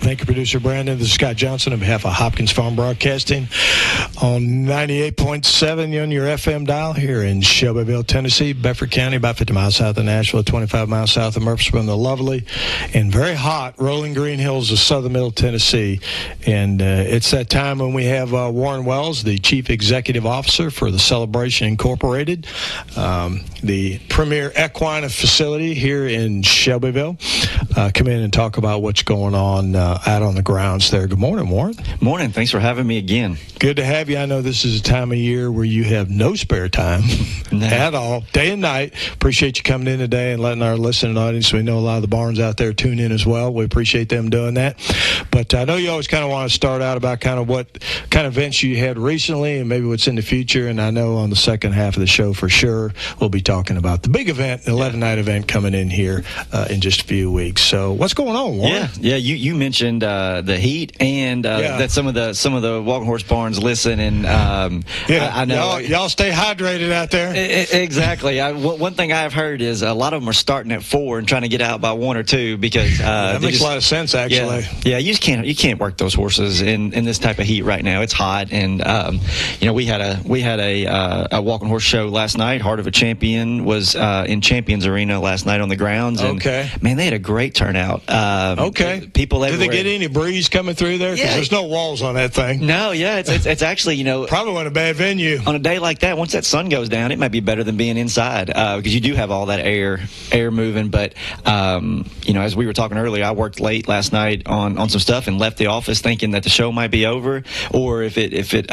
Thank you, Producer Brandon. This is Scott Johnson on behalf of Hopkins Farm Broadcasting on 98.7 on your FM dial here in Shelbyville, Tennessee, Bedford County, about 50 miles south of Nashville, 25 miles south of Murfreesboro, the lovely and very hot Rolling Green Hills of southern middle Tennessee. And it's that time when we have Warren Wells, the Chief Executive Officer for the Celebration Incorporated, the premier equine facility here in Shelbyville, come in and talk about what's going on out on the grounds there. Good morning, Warren. Morning. Thanks for having me again. Good to have you. I know this is a time of year where you have no spare time at all, day and night. Appreciate you coming in today and letting our listening audience, we know a lot of the barns out there tune in as well. We appreciate them doing that. But I know you always kind of want to start out about kind of what kind of events you had recently and maybe what's in the future. And I know on the second half of the show for sure, we'll be talking about the big event, the 11-night event coming in here in just a few weeks. So what's going on, Warren? Yeah. You mentioned the heat and that some of the walking horse barns listen, and I know y'all stay hydrated out there. Exactly. One thing I've heard is a lot of them are starting at 4 and trying to get out by 1 or 2 because that makes a lot of sense, actually. Yeah, you can't work those horses in this type of heat right now. It's hot, and we had a walking horse show last night. Heart of a Champion was in Champions Arena last night on the grounds. And, man, they had a great turnout. People everywhere. Did they get any breeze coming through there? Because there's no walls on that thing. No, it's actually, probably wasn't a bad venue. On a day like that, once that sun goes down, it might be better than being inside because you do have all that air moving. But, as we were talking earlier, I worked late last night on some stuff and left the office thinking that the show might be over, or if it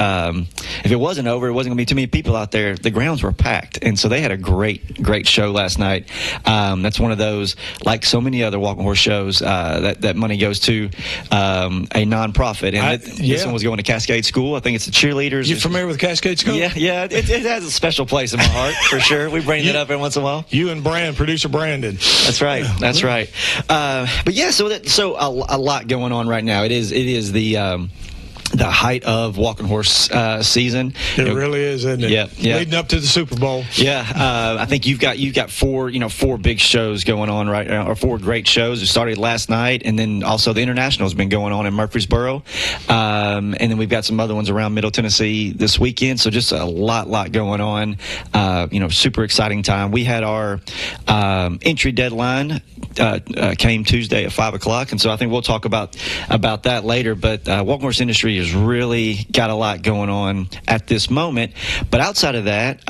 wasn't over, it wasn't going to be too many people out there. The grounds were packed, and so they had a great show last night. That's one of those, like so many other walking horse shows, that money goes to a nonprofit, and this one was going to Cascade School. I think it's the cheerleaders. You familiar with Cascade School? Yeah, it has a special place in my heart for sure. We bring it up every once in a while. You and producer Brandon. That's right. But yeah, so a lot going on right now. It is the height of walking horse season. It really is, isn't it? Yeah. Leading up to the Super Bowl. Yeah, I think you've got four big shows going on right now, or 4 great shows. It started last night, and then also the International has been going on in Murfreesboro, and then we've got some other ones around Middle Tennessee this weekend. So just a lot going on. Super exciting time. We had our entry deadline came Tuesday at 5:00, and so I think we'll talk about that later. But walking horse industry has really got a lot going on at this moment. But outside of that,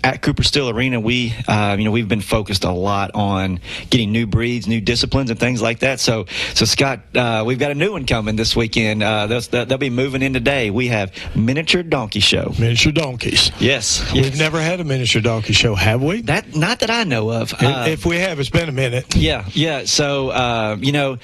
at Cooper Steel Arena, we've been focused a lot on getting new breeds, new disciplines, and things like that. So Scott, we've got a new one coming this weekend. They'll be moving in today. We have Miniature Donkey Show. Miniature donkeys. Yes. We've never had a miniature donkey show, have we? Not that I know of. If we have, it's been a minute. Yeah. So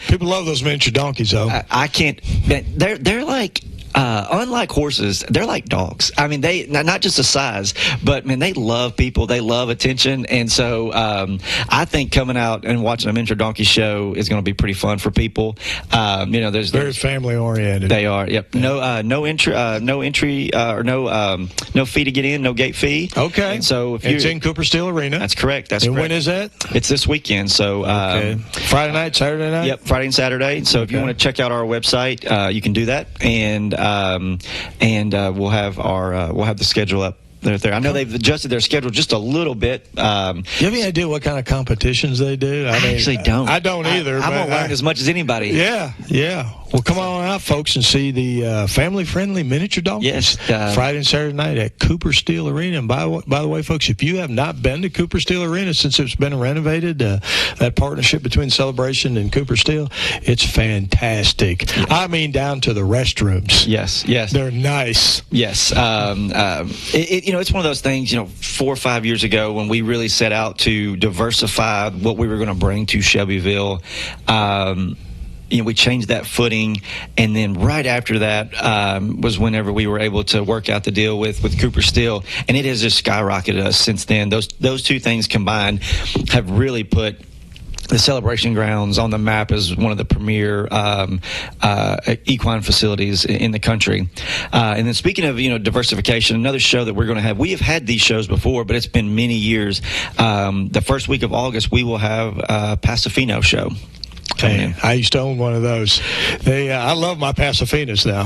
people love those miniature donkeys, though. I can't. They're like. Unlike horses, they're like dogs. I mean, they not just the size, but man, they love people. They love attention, and so I think coming out and watching a miniature donkey show is going to be pretty fun for people. There's very family oriented. They are. Yep. No entry, or no fee to get in. No gate fee. Okay. And so it's in Cooper Steel Arena. That's correct. And when is that? It's this weekend. So Friday night, Saturday night. Yep, Friday and Saturday. So if you want to check out our website, you can do that, and we'll have the schedule up there. I know they've adjusted their schedule just a little bit. You have any idea what kind of competitions they do? I actually don't. I don't either. I won't learn as much as anybody. Yeah. Well, come on out, folks, and see the family-friendly miniature donkeys. Yes. Friday and Saturday night at Cooper Steel Arena. And by the way, folks, if you have not been to Cooper Steel Arena since it's been renovated, that partnership between Celebration and Cooper Steel, it's fantastic. Yes. I mean, down to the restrooms. Yes. They're nice. Yes. It's one of those things, 4 or 5 years ago when we really set out to diversify what we were going to bring to Shelbyville. We changed that footing, and then right after that was whenever we were able to work out the deal with Cooper Steel, and it has just skyrocketed us since then. Those two things combined have really put the Celebration Grounds on the map as one of the premier equine facilities in the country. And then speaking of diversification, another show that we're going to have, we have had these shows before, but it's been many years. The first week of August, we will have a Pasofino show. coming in. I used to own one of those. I love my Pasafinas now.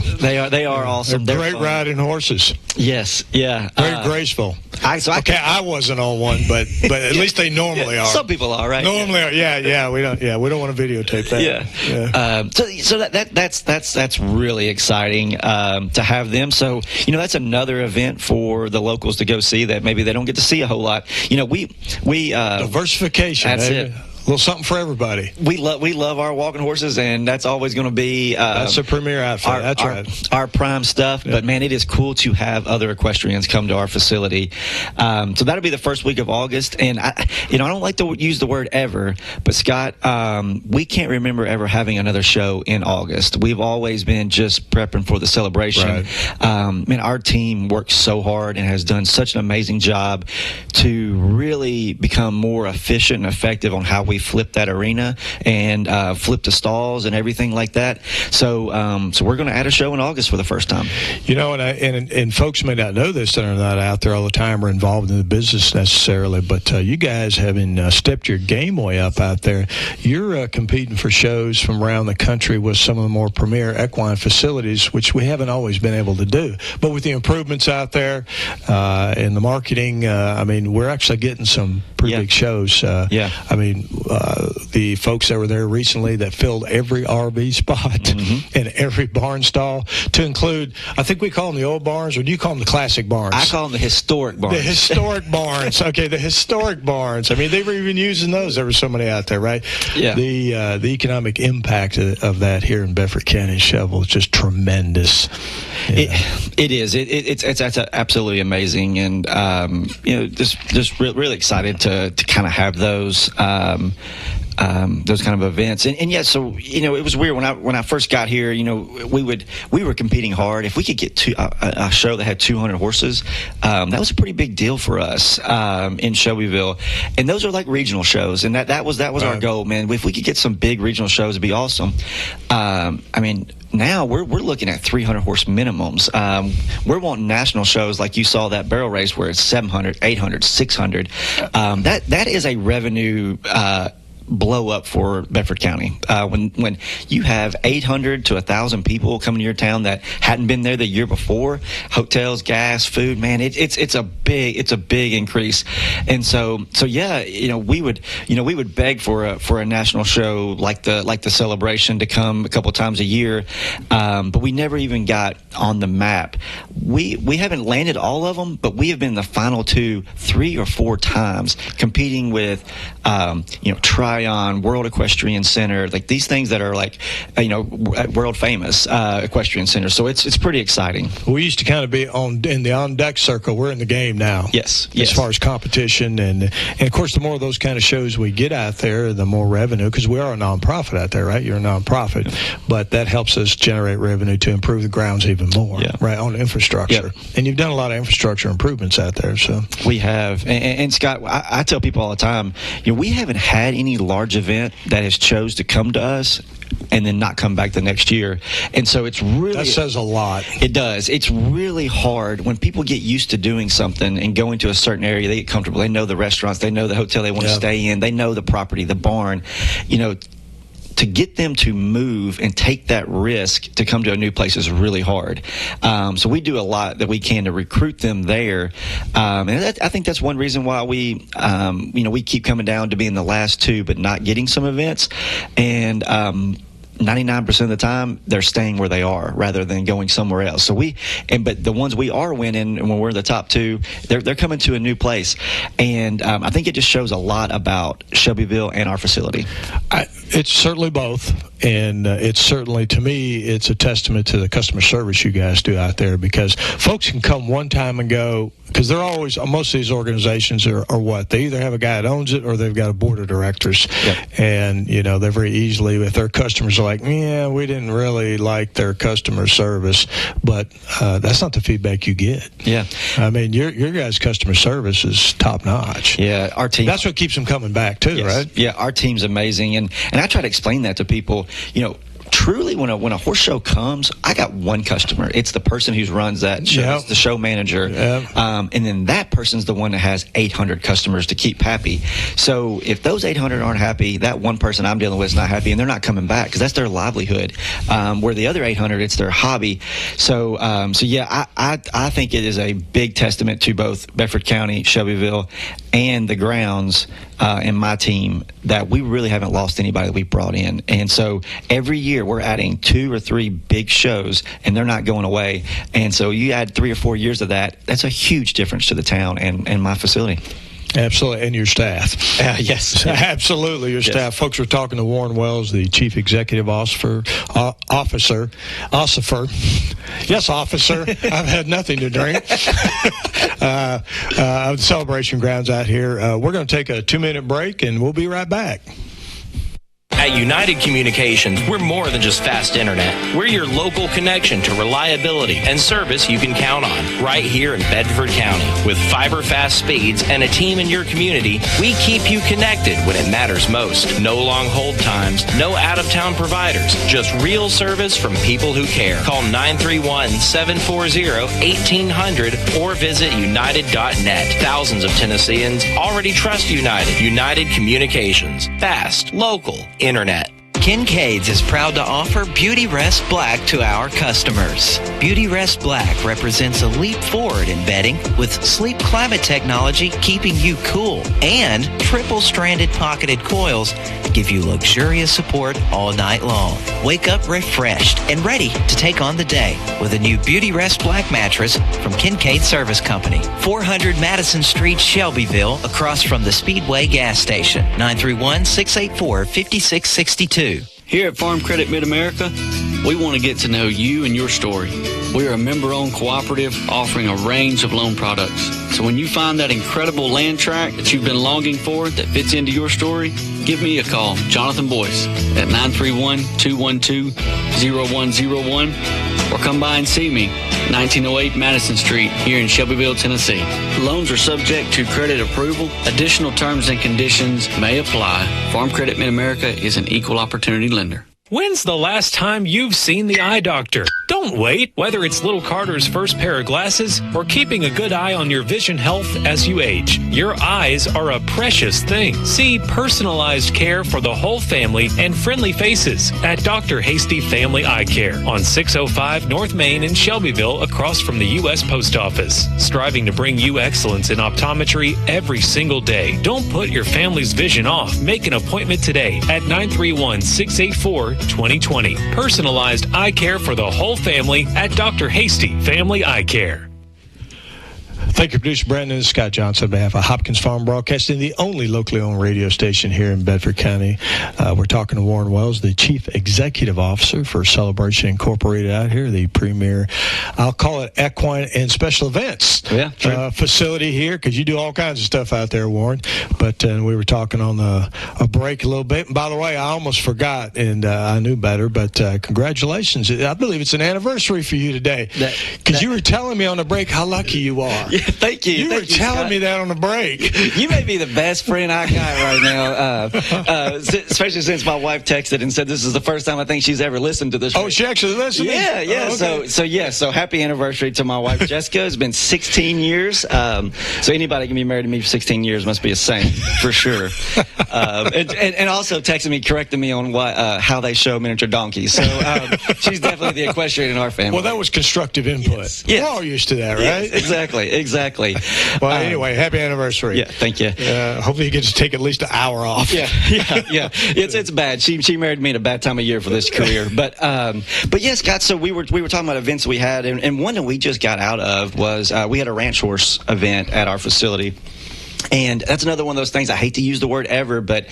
They are awesome. They're great riding horses. Yes, yeah. Very graceful. I wasn't on one, but at least they normally are. Some people are, right? Normally are. Yeah. We don't want to videotape that. Yeah. So that's really exciting to have them. So that's another event for the locals to go see that maybe they don't get to see a whole lot. We diversification. That's it. A little something for everybody. We love our walking horses, and that's always going to be that's a premier outfit. That's right. Our prime stuff. Yeah. But man, it is cool to have other equestrians come to our facility. So that'll be the first week of August, and I don't like to use the word ever, but Scott, we can't remember ever having another show in August. We've always been just prepping for the celebration. Right. Our team works so hard and has done such an amazing job to really become more efficient and effective on how we flip that arena and flip the stalls and everything like that. So we're going to add a show in August for the first time. And folks may not know this that are not out there all the time or involved in the business necessarily, but you guys having stepped your game way up out there. You're competing for shows from around the country with some of the more premier equine facilities, which we haven't always been able to do. But with the improvements out there and the marketing, we're actually getting some pretty big shows. The folks that were there recently that filled every RV spot and every barn stall, to include, I think we call them the old barns, or do you call them the classic barns? I call them the historic barns. The historic barns. Okay, the historic barns. They were even using those. There were so many out there, right? Yeah. The economic impact of that here in Bedford County and Shelbyville is just tremendous. Yeah. It is. It's absolutely amazing, and just really excited to kind of have those kind of events, and yeah. So it was weird when I first got here. We were competing hard. If we could get to a show that had 200 horses, that was a pretty big deal for us in Shelbyville. And those are like regional shows, and that was our goal, man. If we could get some big regional shows, it'd be awesome. Now we're looking at 300 horse minimums. We're wanting national shows like you saw that barrel race where it's 700, 800, 600. That is a revenue blow up for Bedford County. When you have 800 to 1,000 people coming to your town that hadn't been there the year before, hotels, gas, food, man, it's a big increase. And so yeah, we would beg for a national show like the celebration to come a couple times a year, but we never even got on the map. We haven't landed all of them, but we have been the final 2, 3 or 4 times competing with Tryon, World Equestrian Center, like these things that are like world famous equestrian centers. So it's pretty exciting. We used to kind of be in the on deck circle. We're in the game now. Yes. As far as competition and of course the more of those kind of shows we get out there, the more revenue, because we are a nonprofit out there, right? You're a nonprofit, but that helps us generate revenue to improve the grounds even more, right? On infrastructure. And you've done a lot of infrastructure improvements out there. So we have, and Scott, I tell people all the time, we haven't had any large event that has chose to come to us and then not come back the next year. And so it's really... That says a lot. It does. It's really hard when people get used to doing something and going to a certain area, they get comfortable. They know the restaurants, they know the hotel they want to stay in, they know the property, the barn. To get them to move and take that risk to come to a new place is really hard. So we do a lot that we can to recruit them there. And I think that's one reason why we keep coming down to being the last 2, but not getting some events. And 99% of the time they're staying where they are rather than going somewhere else. So but the ones we are winning, and when we're in the top 2, they're coming to a new place. And I think it just shows a lot about Shelbyville and our facility. It's certainly both, and it's certainly, to me, it's a testament to the customer service you guys do out there, because folks can come one time and go, because they're always, most of these organizations are what? They either have a guy that owns it or they've got a board of directors. And, they're very easily, if their customers are like, we didn't really like their customer service, but that's not the feedback you get. Your guys' customer service is top notch. Our team. That's what keeps them coming back too, right? Our team's amazing, and I try to explain that to people. truly, when a horse show comes, I got one customer. It's the person who runs that show. It's the show manager. And then that person's the one that has 800 customers to keep happy. So if those 800 aren't happy, that one person I'm dealing with is not happy, and they're not coming back because that's their livelihood. Where the other 800, it's their hobby. So yeah, I think it is a big testament to both Bedford County, Shelbyville, and the grounds and my team that we really haven't lost anybody that we brought in. And so every year we're adding 2 or 3 big shows, and they're not going away. And so you add 3 or 4 years of that, that's a huge difference to the town and my facility. Absolutely, and your staff. Yes. Absolutely, your staff. Folks, we're talking to Warren Wells, the Chief Executive Officer. Yes, officer. I've had nothing to drink. Of the celebration grounds out here. We're going to take a 2-minute break, and we'll be right back. At United Communications, we're more than just fast internet. We're your local connection to reliability and service you can count on right here in Bedford County. With fiber fast speeds and a team in your community, we keep you connected when it matters most. No long hold times, no out-of-town providers, just real service from people who care. Call 931-740-1800 or visit united.net. Thousands of Tennesseans already trust United. United Communications. Fast, local, internet. Kincaid's is proud to offer Beauty Rest Black to our customers. Beauty Rest Black represents a leap forward in bedding with sleep climate technology keeping you cool, and triple-stranded pocketed coils give you luxurious support all night long. Wake up refreshed and ready to take on the day with a new Beauty Rest Black mattress from Kincaid Service Company, 400 Madison Street, Shelbyville, across from the Speedway gas station, 931-684-5662. Here at Farm Credit Mid-America, we want to get to know you and your story. We are a member-owned cooperative offering a range of loan products. So when you find that incredible land tract that you've been longing for that fits into your story, give me a call, Jonathan Boyce, at 931-212-0101, or come by and see me, 1908 Madison Street, here in Shelbyville, Tennessee. Loans are subject to credit approval. Additional terms and conditions may apply. Farm Credit Mid-America is an equal opportunity lender. When's the last time you've seen the eye doctor? Don't wait. Whether it's little Carter's first pair of glasses or keeping a good eye on your vision health as you age, your eyes are a precious thing. See personalized care for the whole family and friendly faces at Dr. Hasty Family Eye Care on 605 North Main in Shelbyville, across from the U.S. Post Office. Striving to bring you excellence in optometry every single day. Don't put your family's vision off. Make an appointment today at 931-684-2020. Personalized eye care for the whole family at Dr. Hasty Family Eye Care. Thank you, producer Brandon and Scott Johnson on behalf of Hopkins Farm Broadcasting, the only locally owned radio station here in Bedford County. We're talking to Warren Wells, the Chief Executive Officer for Celebration Incorporated out here, the premier, I'll call it equine and special events facility here, because you do all kinds of stuff out there, Warren. But we were talking on a break a little bit. And by the way, I almost forgot, and I knew better, but congratulations. I believe it's an anniversary for you today, because you were telling me on the break how lucky you are. Yeah, thank you. You were telling me that on the break. You may be the best friend I got right now, especially since my wife texted and said this is the first time I think she's ever listened to this. Oh, she actually listened? Yeah. Oh, okay. So happy anniversary to my wife, Jessica. It's been 16 years. So anybody can be married to me for 16 years must be a saint, for sure. And also texted me, correcting me on how they show miniature donkeys. So she's definitely the equestrian in our family. Well, that was constructive input. Yes. We're all used to that, right? Yes, exactly. Well, anyway, happy anniversary. Yeah, thank you. Hopefully you get to take at least an hour off. Yeah. It's bad. She married me at a bad time of year for this career. But yes, Scott, so we were talking about events we had, and one that we just got out of was we had a ranch horse event at our facility. And that's another one of those things, I hate to use the word ever, but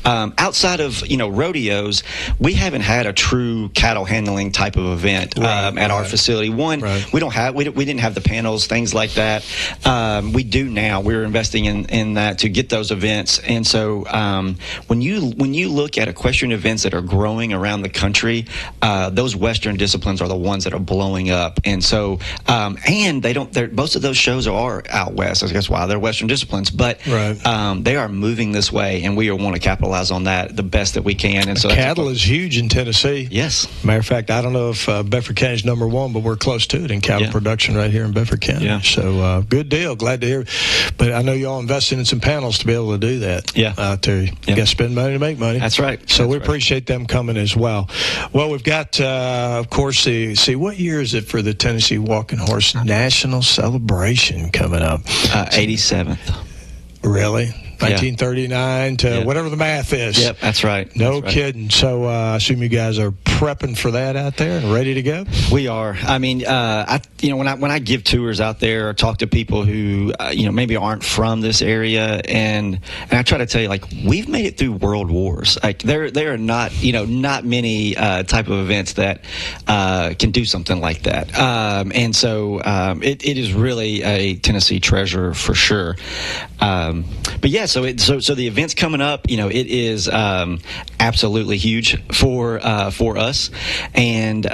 outside of, rodeos, we haven't had a true cattle handling type of event at our facility. We didn't have the panels, things like that. We do now. We're investing in that to get those events. And so when you look at equestrian events that are growing around the country, those Western disciplines are the ones that are blowing up. And so, and most of those shows are out west. I guess why they're Western disciplines. but they are moving this way, and we want to capitalize on that the best that we can. And so cattle is huge in Tennessee. Yes. Matter of fact, I don't know if Bedford County is number one, but we're close to it in cattle production right here in Bedford County. Yeah. So good deal. Glad to hear. But I know y'all invested in some panels to be able to do that. Yeah. Out there. You got to spend money to make money. That's right. So we appreciate them coming as well. Well, we've got, of course, what year is it for the Tennessee Walking Horse National Celebration coming up? 87th. Really? 1939 to whatever the math is. Yep, that's right. No kidding. So I assume you guys are prepping for that out there and ready to go? We are. I mean, when I give tours out there or talk to people who maybe aren't from this area, and I try to tell you, like, we've made it through world wars. Like there are not many type of events that can do something like that. And so it is really a Tennessee treasure for sure. But yeah, so the event's coming up. It is absolutely huge for us and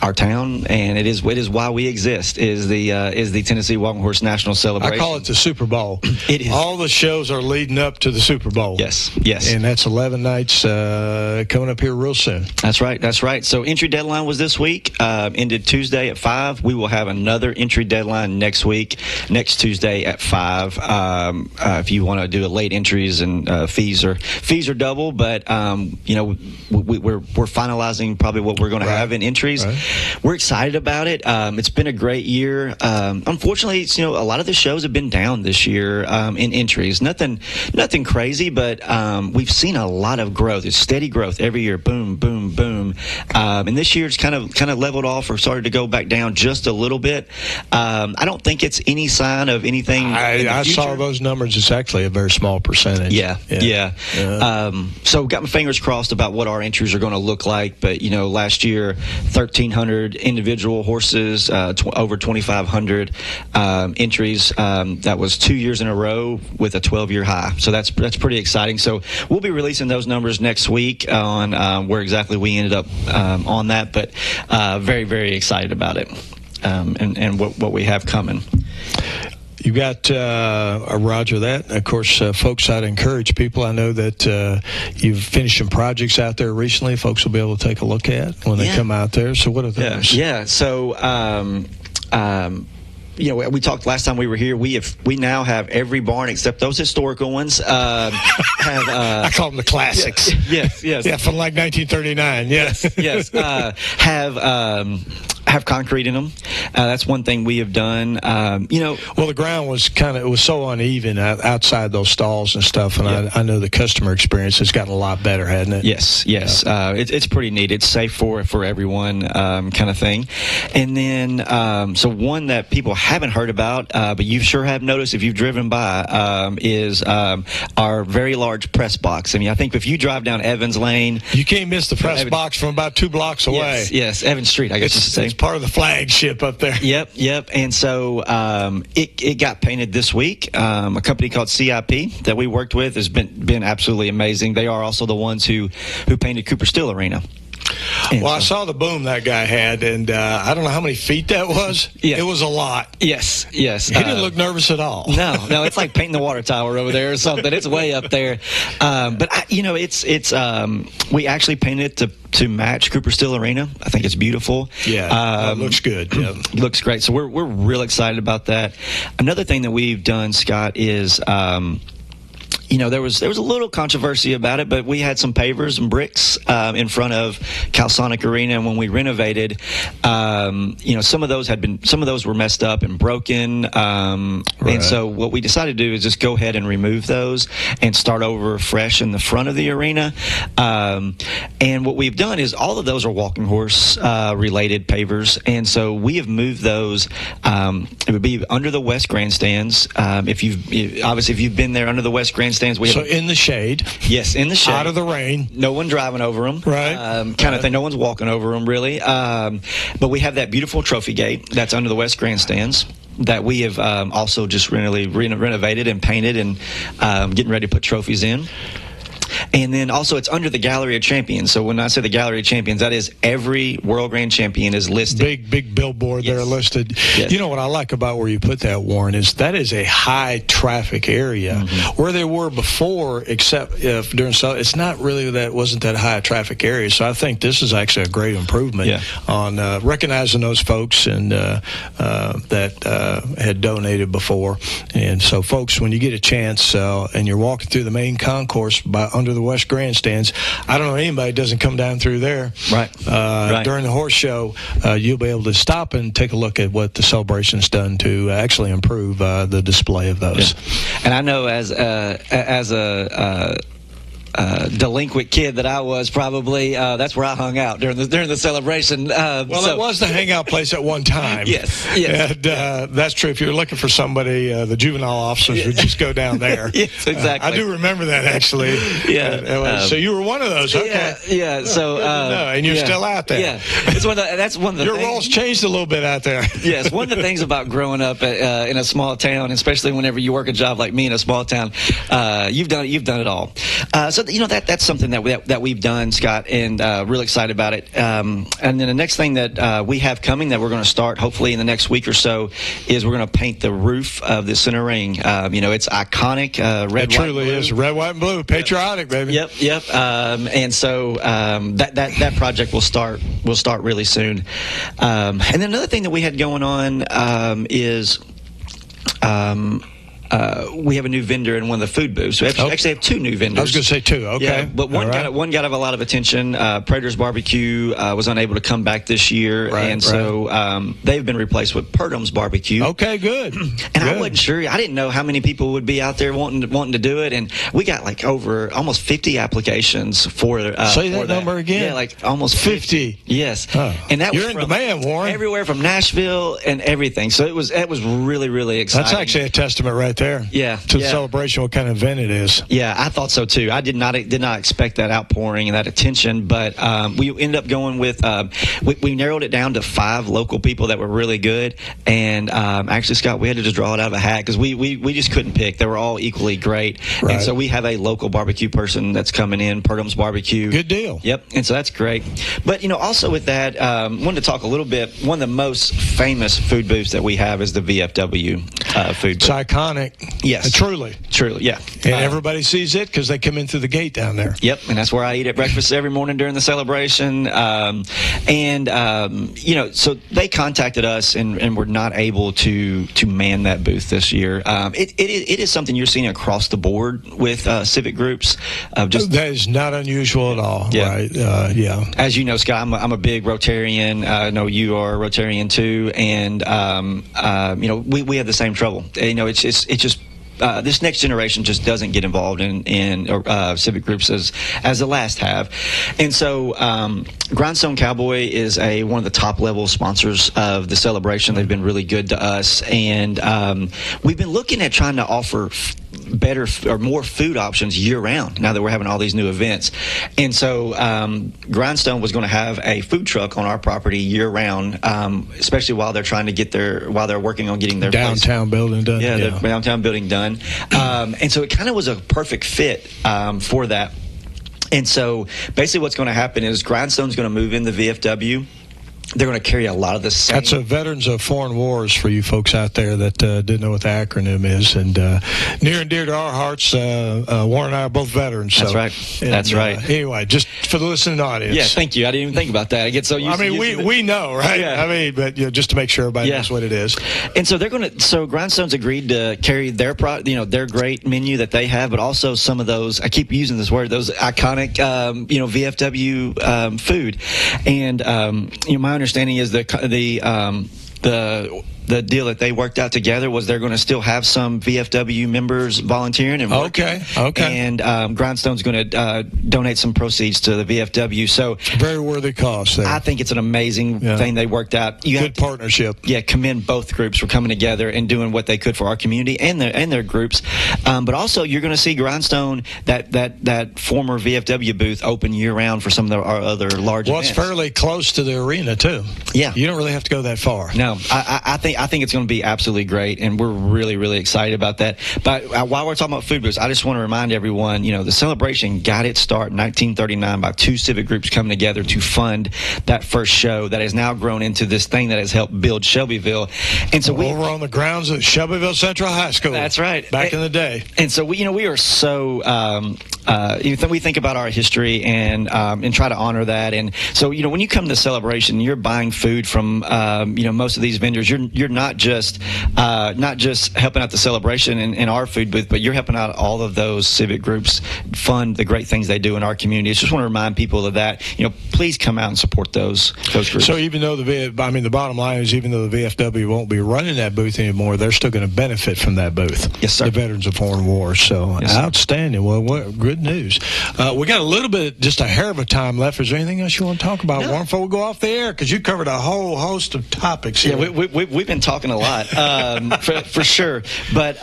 our town, and it is why we exist. Is the Tennessee Walking Horse National Celebration? I call it the Super Bowl. It is. All the shows are leading up to the Super Bowl. Yes. And that's 11 nights coming up here real soon. That's right. So entry deadline was this week. Ended Tuesday at 5. We will have another entry deadline next week, next Tuesday at 5. If you want to do a late entries, and fees are double, but we're finalizing probably what we're going to have in entries. Right. We're excited about it. It's been a great year. Unfortunately, a lot of the shows have been down this year in entries. Nothing crazy, but we've seen a lot of growth. It's steady growth every year. Boom, boom, boom. And this year it's kind of leveled off or started to go back down just a little bit. I don't think it's any sign of anything. I saw those numbers. It's actually a very small percentage. Yeah. So got my fingers crossed about what our entries are going to look like. But last year, 1,300 individual horses, over 2,500 entries. That was 2 years in a row with a 12-year high. So that's pretty exciting. So we'll be releasing those numbers next week on where exactly we ended up on that. But very, very excited about it and what we have coming. You got Roger that. Of course, folks, I'd encourage people. I know that you've finished some projects out there recently. Folks will be able to take a look at when they come out there. So what are those? Yeah. So we talked last time we were here. We now have every barn except those historical ones. I call them the classics. Yes. Yeah, from like 1939. Yes. Have concrete in them. That's one thing we have done. Well, the ground was so uneven outside those stalls and stuff, and I know the customer experience has gotten a lot better, hasn't it? Yes. It's pretty neat. It's safe for everyone, kind of thing. And then, so one that people haven't heard about, but you sure have noticed if you've driven by, is our very large press box. I mean, I think if you drive down Evans Lane, you can't miss the press box from about 2 blocks away. Yes, Evans Street, I guess you should say. It's part of the flagship up there. Yep. And so it got painted this week. A company called CIP that we worked with has been absolutely amazing. They are also the ones who painted Cooper Still Arena. Well, I saw the boom that guy had, and I don't know how many feet that was. Yeah. It was a lot. Yes. He didn't look nervous at all. No, it's like painting the water tower over there or something. It's way up there. But we actually painted it to match Cooper Still Arena. I think it's beautiful. Yeah, it looks good. Yeah. Looks great. So we're real excited about that. Another thing that we've done, Scott, is there was a little controversy about it, but we had some pavers and bricks in front of Calsonic Arena, and when we renovated, some of those were messed up and broken, and so what we decided to do is just go ahead and remove those and start over fresh in the front of the arena. And what we've done is all of those are walking horse related pavers, and so we have moved those. It would be under the west grandstands. If you've been there under the west grandstands. In the shade. Yes, in the shade. Out of the rain. No one driving over them. Right. Kind of thing. No one's walking over them, really. But we have that beautiful trophy gate that's under the west grandstands that we have also just renovated and painted and getting ready to put trophies in. And then also it's under the Gallery of Champions. So when I say the Gallery of Champions, that is every World Grand Champion is listed. Big billboard there listed. Yes. You know what I like about where you put that, Warren, is that is a high traffic area. Where they were before, except if during it's not really wasn't that high a traffic area. So I think this is actually a great improvement on recognizing those folks and that had donated before. And so, folks, when you get a chance and you're walking through the main concourse under the West Grandstands, I don't know anybody doesn't come down through there. Right. During the horse show, you'll be able to stop and take a look at what the celebration's done to actually improve the display of those. Yeah. And I know as a delinquent kid that I was, probably that's where I hung out during the celebration. It was the hangout place at one time. Yes. And that's true. If you're looking for somebody, the juvenile officers would just go down there. Yes, exactly. I do remember that, actually. So you were one of those. Okay. Yeah. So and you're still out there. Yeah. It's that's one of the your things. role's changed a little bit out there. Yes. One of the things about growing up in a small town, especially whenever you work a job like me in a small town, you've done it all. So that's something that we've done, Scott, and really excited about it. And then the next thing that we have coming that we're going to start hopefully in the next week or so is we're going to paint the roof of the center ring. It's iconic. Red, it truly is red, white, and blue. Patriotic, baby. Yep. And so that project will start really soon. And then another thing that we had going on is. We have a new vendor in one of the food booths. We actually have two new vendors. I was going to say two. Okay, yeah, but one got a lot of attention. Predators Barbecue was unable to come back this year, so they've been replaced with Purdum's Barbecue. Okay, good. I wasn't sure. I didn't know how many people would be out there wanting to do it, and we got like over almost 50 applications for. Say that number again. Yeah, like almost 50. Yes, and that you're in demand, Warren. Everywhere from Nashville and everything. So it was really, really exciting. That's actually a testament right there. To the celebration, what kind of event it is. Yeah, I thought so too. I did not expect that outpouring and that attention, but we ended up going with we narrowed it down to 5 local people that were really good, and actually, Scott, we had to just draw it out of a hat because we just couldn't pick. They were all equally great, and so we have a local barbecue person that's coming in, Purdum's Barbecue. Good deal. Yep, and so that's great. But also with that, wanted to talk a little bit. One of the most famous food booths that we have is the VFW food booth. It's iconic. Yes. Truly, yeah. And everybody sees it because they come in through the gate down there. Yep, and that's where I eat at breakfast every morning during the celebration. So they contacted us and were not able to man that booth this year. It is something you're seeing across the board with civic groups. That is not unusual at all. Yeah. Right? As you know, Scott, I'm a big Rotarian. I know you are a Rotarian too, and we have the same trouble. It's just this next generation just doesn't get involved in civic groups as the last have. And so Grindstone Cowboy is one of the top level sponsors of the celebration. They've been really good to us, and we've been looking at trying to offer better or more food options year round now that we're having all these new events. And so Grindstone was going to have a food truck on our property year round, especially while they're working on getting their downtown building done. Yeah, the downtown building done. And so it kind of was a perfect fit for that. And so basically what's going to happen is Grindstone's going to move in the VFW. They're going to carry a lot of the same. That's a Veterans of Foreign Wars for you folks out there that didn't know what the acronym is. And near and dear to our hearts, Warren and I are both veterans. That's right. That's right. Anyway, just for the listening audience. Yeah, thank you. I didn't even think about that. I get so used to it. We know, right? Yeah. But just to make sure everybody knows what it is. And so so Grindstone's agreed to carry their their great menu that they have, but also some of those, I keep using this word, those iconic, VFW food. And, my understanding is the deal that they worked out together was they're going to still have some VFW members volunteering and working. Okay. And Grindstone's going to donate some proceeds to the VFW. So very worthy cause there. I think it's an amazing thing they worked out. Good partnership. Yeah, commend both groups for coming together and doing what they could for our community and their groups. But also, you're going to see Grindstone, that former VFW booth, open year round for some of our other large events. It's fairly close to the arena too. Yeah, you don't really have to go that far. No, I think I think it's going to be absolutely great, and we're really, really excited about that. But while we're talking about food booths, I just want to remind everyone, the celebration got its start in 1939 by two civic groups coming together to fund that first show that has now grown into this thing that has helped build Shelbyville. And so over on the grounds of Shelbyville Central High School. That's right. Back in the day. And so we are so we think about our history and try to honor that. And so when you come to the celebration, you're buying food from most of these vendors. You're not just helping out the celebration in our food booth, but you're helping out all of those civic groups fund the great things they do in our community. I just want to remind people of that. Please come out and support those groups. So even though the bottom line is, even though the VFW won't be running that booth anymore, they're still going to benefit from that booth. Yes, sir. The Veterans of Foreign Wars. So yes, outstanding. Well, what good news. We got a little bit, just a hair of a time left. Is there anything else you want to talk about, Warren, before we go off the air? Because you covered a whole host of topics here. Yeah, we've been talking a lot, for sure. But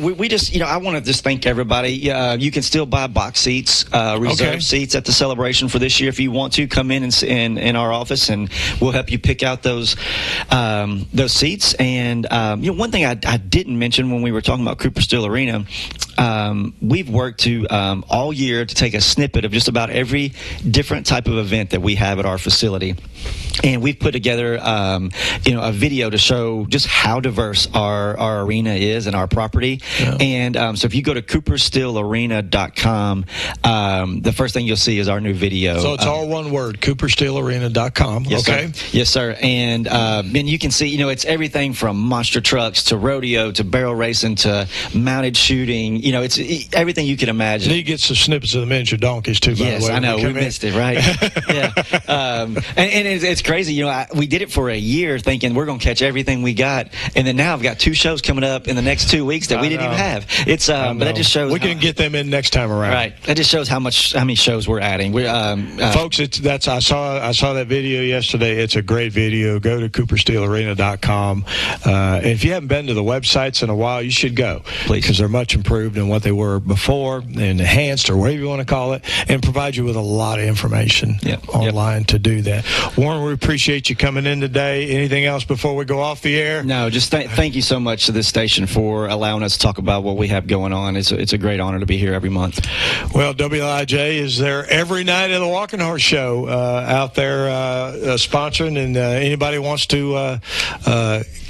we just, I want to just thank everybody. You can still buy box seats, reserve seats at the celebration for this year if you want to. Come in our office, and we'll help you pick out those seats. And one thing I didn't mention when we were talking about Cooper Steel Arena, we've worked to all year to take a snippet of just about every different type of event that we have at our facility, and we've put together a video to show just how diverse our arena is and our property. Yeah. And so if you go to coopersteelarena.com, the first thing you'll see is our new video. So it's all one word, coopersteelarena.com. Yes, okay. Sir. Yes, sir. And you can see, it's everything from monster trucks to rodeo to barrel racing to mounted shooting. It's everything you can imagine. And you get some snippets of the miniature donkeys too. By yes, the way, I know we missed it, right? Yeah, and it's crazy. We did it for a year, thinking we're going to catch everything we got, and then now I've got two shows coming up in the next 2 weeks that we didn't even have. It's but that just shows we can get them in next time around. Right. That just shows how many shows we're adding. Folks, I saw that video yesterday. It's a great video. Go to coopersteelarena.com. And if you haven't been to the websites in a while, you should go, please, because they're much improved in what they were before, and enhanced, or whatever you want to call it, and provide you with a lot of information online to do that. Warren, we appreciate you coming in today. Anything else before we go off the air? No, just thank you so much to this station for allowing us to talk about what we have going on. It's a great honor to be here every month. Well, WLIJ is there every night of the Walking Horse Show out there sponsoring, and anybody wants to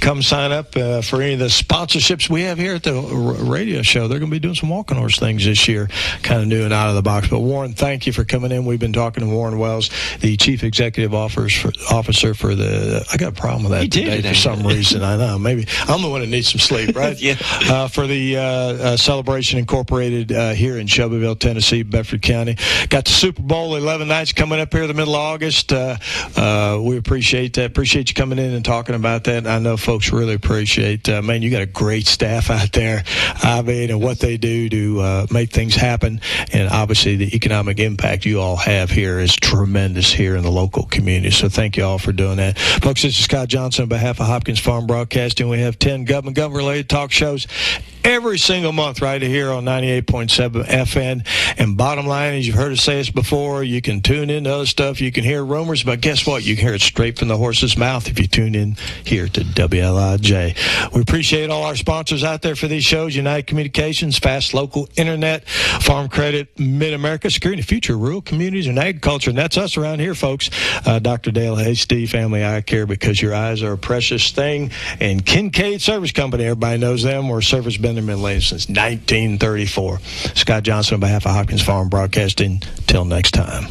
come sign up for any of the sponsorships we have here at the radio show. They're going to be doing some Walking Horse things this year, kind of new and out of the box. But Warren, thank you for coming in. We've been talking to Warren Wells, the Chief Executive Officer for the. I got a problem with that today for some reason. I know. Maybe I'm the one that needs some sleep, right? Yeah. For the Celebration Incorporated here in Shelbyville, Tennessee, Bedford County. Got the Super Bowl 11 nights coming up here in the middle of August. We appreciate that. Appreciate you coming in and talking about that. I know folks really appreciate. Man, you got a great staff out there. I mean, and what they do to make things happen, and obviously the economic impact you all have here is tremendous here in the local community. So thank you all for doing that. Folks, this is Scott Johnson on behalf of Hopkins Farm Broadcasting. We have 10 government-related talk shows every single month right here on 98.7 FN. And bottom line is, you've heard us say this before, you can tune in to other stuff, you can hear rumors, but guess what? You can hear it straight from the horse's mouth if you tune in here to WLIJ. We appreciate all our sponsors out there for these shows: United Communications, Fast Local Internet, Farm Credit, Mid-America, Securing the Future, Rural Communities, and Agriculture. And that's us around here, folks. Dr. Dale Hasty, Family Eye Care, because your eyes are a precious thing. And Kincaid Service Company, everybody knows them. We're a service been in Midland since 1934. Scott Johnson on behalf of Hopkins Farm Broadcasting. Till next time.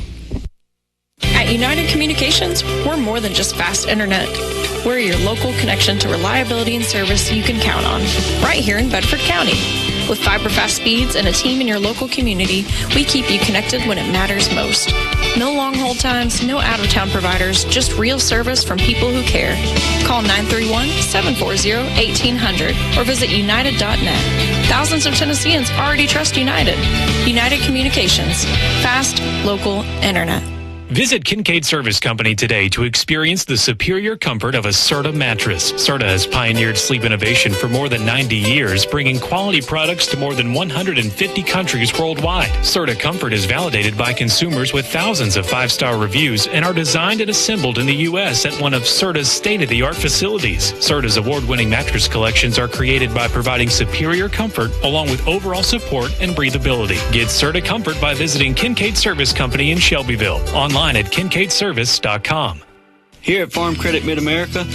At United Communications, we're more than just fast internet. We're your local connection to reliability and service you can count on, right here in Bedford County. With fiber fast speeds and a team in your local community, we keep you connected when it matters most. No long hold times, no out-of-town providers, just real service from people who care. Call 931-740-1800 or visit united.net. Thousands of Tennesseans already trust United. United Communications. Fast, local internet. Visit Kincaid Service Company today to experience the superior comfort of a Serta mattress. Serta has pioneered sleep innovation for more than 90 years, bringing quality products to more than 150 countries worldwide. Serta Comfort is validated by consumers with thousands of 5-star reviews and are designed and assembled in the U.S. at one of Serta's state-of-the-art facilities. Serta's award-winning mattress collections are created by providing superior comfort along with overall support and breathability. Get Serta Comfort by visiting Kincaid Service Company in Shelbyville. Online at kincaidservice.com. Here at Farm Credit Mid-America,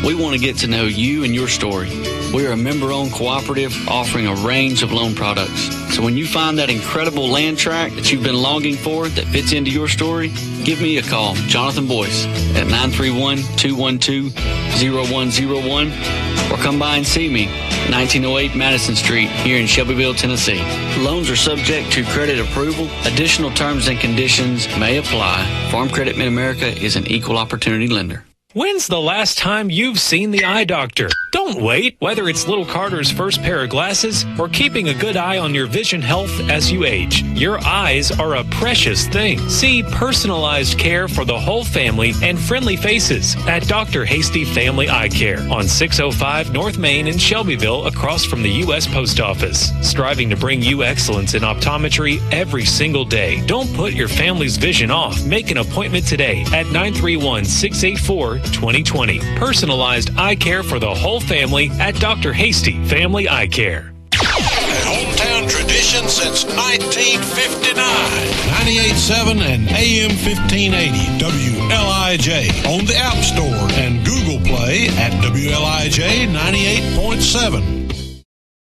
we want to get to know you and your story. We are a member-owned cooperative offering a range of loan products. So when you find that incredible land tract that you've been longing for that fits into your story, give me a call, Jonathan Boyce, at 931-212-0101, or come by and see me, 1908 Madison Street, here in Shelbyville, Tennessee. Loans are subject to credit approval. Additional terms and conditions may apply. Farm Credit Mid-America is an equal opportunity lender. When's the last time you've seen the eye doctor? Don't wait. Whether it's little Carter's first pair of glasses or keeping a good eye on your vision health as you age, your eyes are a precious thing. See personalized care for the whole family and friendly faces at Dr. Hasty Family Eye Care on 605 North Main in Shelbyville, across from the U.S. Post Office. Striving to bring you excellence in optometry every single day. Don't put your family's vision off. Make an appointment today at 931-684-2020. Personalized eye care for the whole family at Dr. Hasty Family Eye Care. Hometown tradition since 1959. 98.7 and AM 1580 WLIJ. On the App Store and Google Play at WLIJ 98.7.